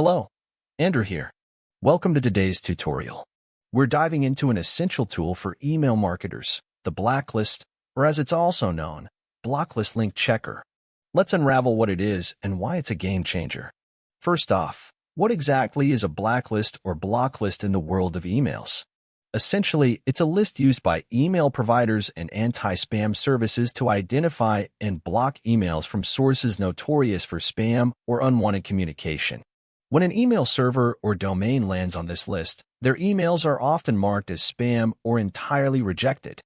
Hello, Andrew here. Welcome to today's tutorial. We're diving into an essential tool for email marketers, the Blacklist, or as it's also known, Blacklist Link Checker. Let's unravel what it is and why it's a game changer. First off, what exactly is a blacklist or block list in the world of emails? Essentially, it's a list used by email providers and anti-spam services to identify and block emails from sources notorious for spam or unwanted communication. When an email server or domain lands on this list, their emails are often marked as spam or entirely rejected.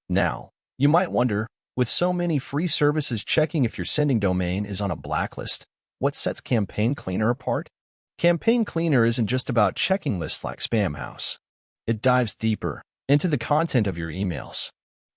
Now, you might wonder, with so many free services checking if your sending domain is on a blacklist, what sets Campaign Cleaner apart? Campaign Cleaner isn't just about checking lists like Spamhaus. It dives deeper into the content of your emails.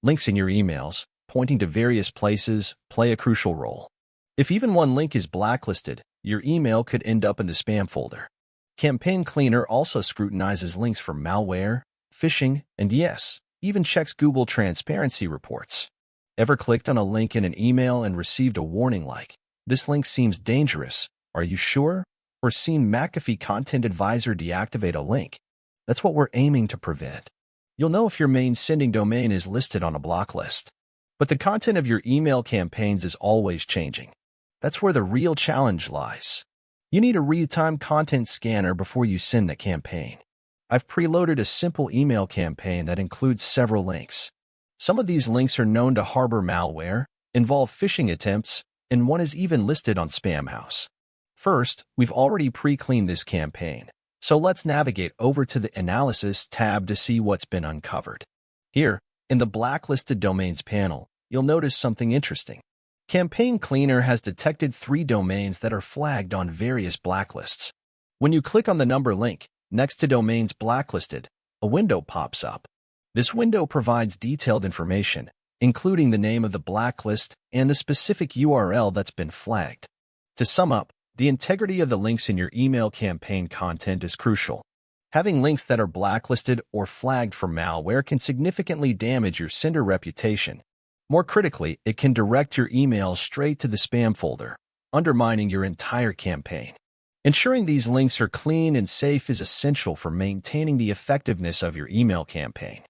Links in your emails, pointing to various places, play a crucial role. If even one link is blacklisted, your email could end up in the spam folder. Campaign Cleaner also scrutinizes links for malware, phishing, and yes, even checks Google transparency reports. Ever clicked on a link in an email and received a warning like, "This link seems dangerous, are you sure?" Or seen McAfee Content Advisor deactivate a link? That's what we're aiming to prevent. You'll know if your main sending domain is listed on a block list. But the content of your email campaigns is always changing. That's where the real challenge lies. You need a real-time content scanner before you send the campaign. I've preloaded a simple email campaign that includes several links. Some of these links are known to harbor malware, involve phishing attempts, and one is even listed on Spamhaus. First, we've already pre-cleaned this campaign, so let's navigate over to the Analysis tab to see what's been uncovered. Here, in the Blacklisted Domains panel, you'll notice something interesting. Campaign Cleaner has detected 3 domains that are flagged on various blacklists. When you click on the number link next to domains blacklisted, a window pops up. This window provides detailed information, including the name of the blacklist and the specific URL that's been flagged. To sum up, the integrity of the links in your email campaign content is crucial. Having links that are blacklisted or flagged for malware can significantly damage your sender reputation. More critically, it can direct your email straight to the spam folder, undermining your entire campaign. Ensuring these links are clean and safe is essential for maintaining the effectiveness of your email campaign.